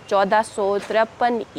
1453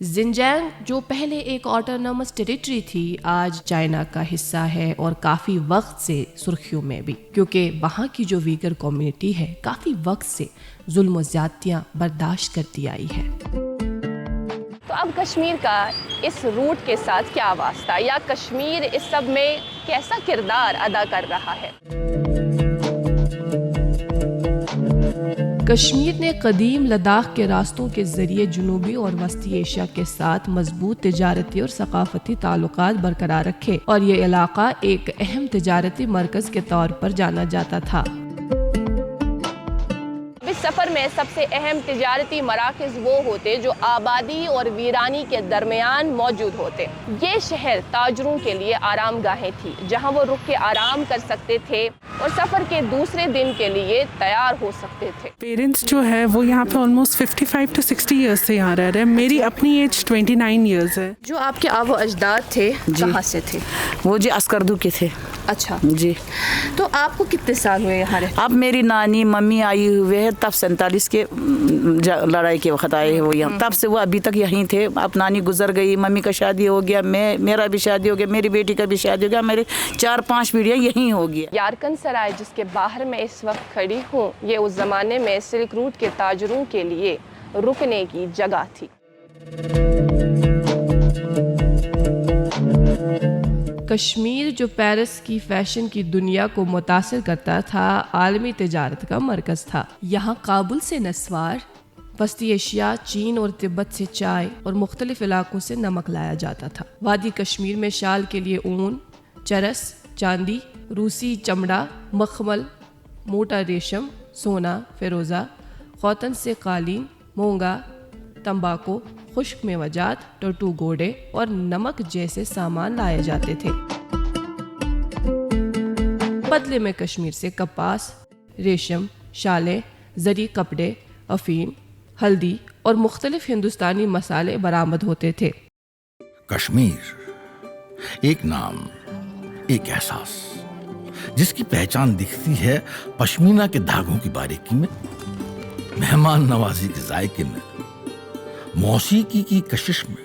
زنجانگ جو پہلے ایک آٹونومس ٹیریٹری تھی آج چائنا کا حصہ ہے اور کافی وقت سے سرخیوں میں بھی، کیونکہ وہاں کی جو ویگر کمیونٹی ہے کافی وقت سے ظلم و زیادتیاں برداشت کرتی آئی ہے۔ تو اب کشمیر کا اس روٹ کے ساتھ کیا واسطہ، یا کشمیر اس سب میں کیسا کردار ادا کر رہا ہے؟ کشمیر نے قدیم لداخ کے راستوں کے ذریعے جنوبی اور وسطی ایشیا کے ساتھ مضبوط تجارتی اور ثقافتی تعلقات برقرار رکھے، اور یہ علاقہ ایک اہم تجارتی مرکز کے طور پر جانا جاتا تھا۔ اس سفر میں سب سے اہم تجارتی مراکز وہ ہوتے جو آبادی اور ویرانی کے درمیان موجود ہوتے۔ یہ شہر تاجروں کے لیے آرام گاہیں تھی جہاں وہ رک کے آرام کر سکتے تھے اور سفر کے دوسرے دن کے لیے تیار ہو سکتے تھے۔ پیرنٹس جو ہے وہ یہاں پہ آلموسٹ 55 to 60 ایئرس سے یہاں رہ رہے ہیں۔ میری اپنی ایج 29 ایئرس ہے۔ جو آپ کے آب و اجداد تھے کہاں سے تھے؟ وہ جی اسکردو کے تھے اچھا جی۔ تو آپ کو کتنے سال ہوئے یہاں رہتے؟ اب میری نانی ممی آئی ہوئے ہے تب 47 کے لڑائی کے وقت آئے ہیں وہ یہاں، تب سے وہ ابھی تک یہیں تھے۔ اب نانی گزر گئی، ممی کا شادی ہو گیا، میرا بھی شادی ہو گیا، میری بیٹی کا بھی شادی ہو گیا، میرے 4-5 پیڑھیاں یہیں ہو گیا۔ یارکن سرائے جس کے باہر میں اس وقت کھڑی ہوں، یہ اس زمانے میں سلک روٹ کے تاجروں کے لیے رکنے کی جگہ تھی۔ کشمیر جو پیرس کی فیشن کی دنیا کو متاثر کرتا تھا، عالمی تجارت کا مرکز تھا۔ یہاں کابل سے نسوار، وسطی ایشیا، چین اور تبت سے چائے اور مختلف علاقوں سے نمک لایا جاتا تھا۔ وادی کشمیر میں شال کے لیے اون، چرس، چاندی، روسی چمڑا، مخمل، موٹا ریشم، سونا، فیروزہ، خوتن سے قالین، مونگا، تمباکو، خشک میوجات، ٹوٹو گوڑے اور نمک جیسے سامان لائے جاتے تھے۔ بدلے میں کشمیر سے کپاس، ریشم، شالیں، زری کپڑے، افیم، ہلدی اور مختلف ہندوستانی مسالے برآمد ہوتے تھے۔ کشمیر ایک نام، ایک احساس جس کی پہچان دکھتی ہے پشمینہ کے دھاگوں کی باریکی میں، مہمان نوازی کے ذائقے میں، موسیقی کی کشش میں،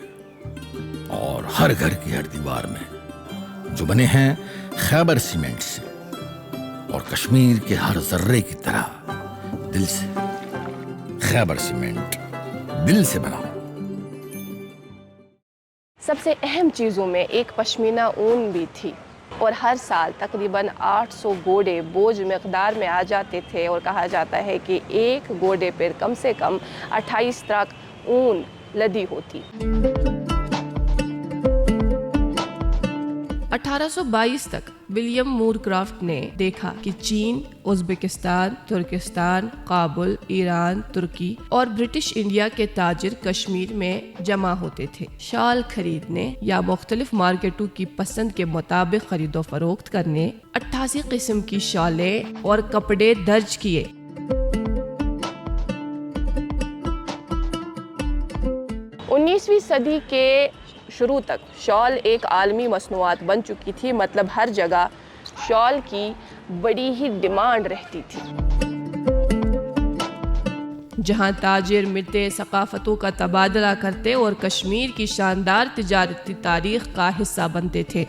اور ہر گھر کی ہر دیوار میں جو بنے ہیں خیبر سیمنٹ سے، اور کشمیر کے ہر ذرے کی طرح دل سے۔ خیبر سیمنٹ دل سے بنا۔ سب سے اہم چیزوں میں ایک پشمینہ اون بھی تھی، اور ہر سال تقریباً 800 گوڑے بوجھ مقدار میں آ جاتے تھے، اور کہا جاتا ہے کہ ایک گوڑے پر کم سے کم 28 ترک اون لدی ہوتی۔ 1822 تک ولیم مور کرافٹ نے دیکھا کہ چین، ازبکستان، ترکستان، کابل، ایران، ترکی اور برٹش انڈیا کے تاجر کشمیر میں جمع ہوتے تھے، شال خریدنے یا مختلف مارکیٹوں کی پسند کے مطابق خرید و فروخت کرنے۔ 88 قسم کی شالیں اور کپڑے درج کیے۔ 19ویں صدی کے شروع تک شال ایک عالمی مصنوعات بن چکی تھی، مطلب ہر جگہ شال کی بڑی ہی ڈیمانڈ رہتی تھی۔ جہاں تاجر ملتے ثقافتوں کا تبادلہ کرتے اور کشمیر کی شاندار تجارتی تاریخ کا حصہ بنتے تھے۔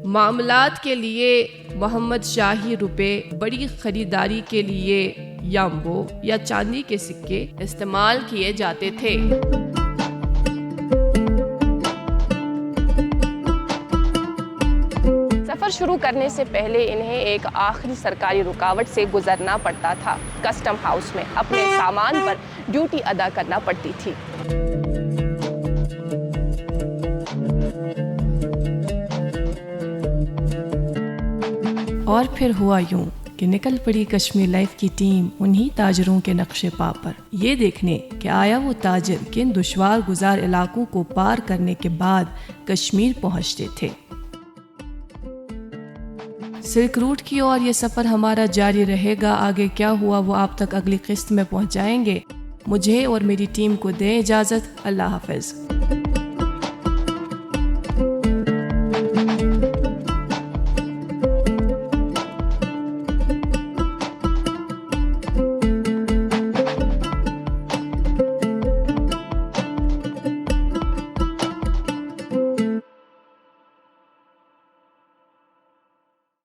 معاملات کے لیے محمد شاہی روپے، بڑی خریداری کے لیے یامبو یا چاندی کے سکے استعمال کیے جاتے تھے۔ سفر شروع کرنے سے پہلے انہیں ایک آخری سرکاری رکاوٹ سے گزرنا پڑتا تھا۔ کسٹم ہاؤس میں اپنے سامان پر ڈیوٹی ادا کرنا پڑتی تھی۔ اور پھر ہوا یوں کہ نکل پڑی کشمیر لائف کی ٹیم انہی تاجروں کے نقش پا پر، یہ دیکھنے کہ آیا وہ تاجر کن دشوار گزار علاقوں کو پار کرنے کے بعد کشمیر پہنچتے تھے۔ سلک روٹ کی اور یہ سفر ہمارا جاری رہے گا۔ آگے کیا ہوا وہ آپ تک اگلی قسط میں پہنچائیں گے۔ مجھے اور میری ٹیم کو دیں اجازت۔ اللہ حافظ۔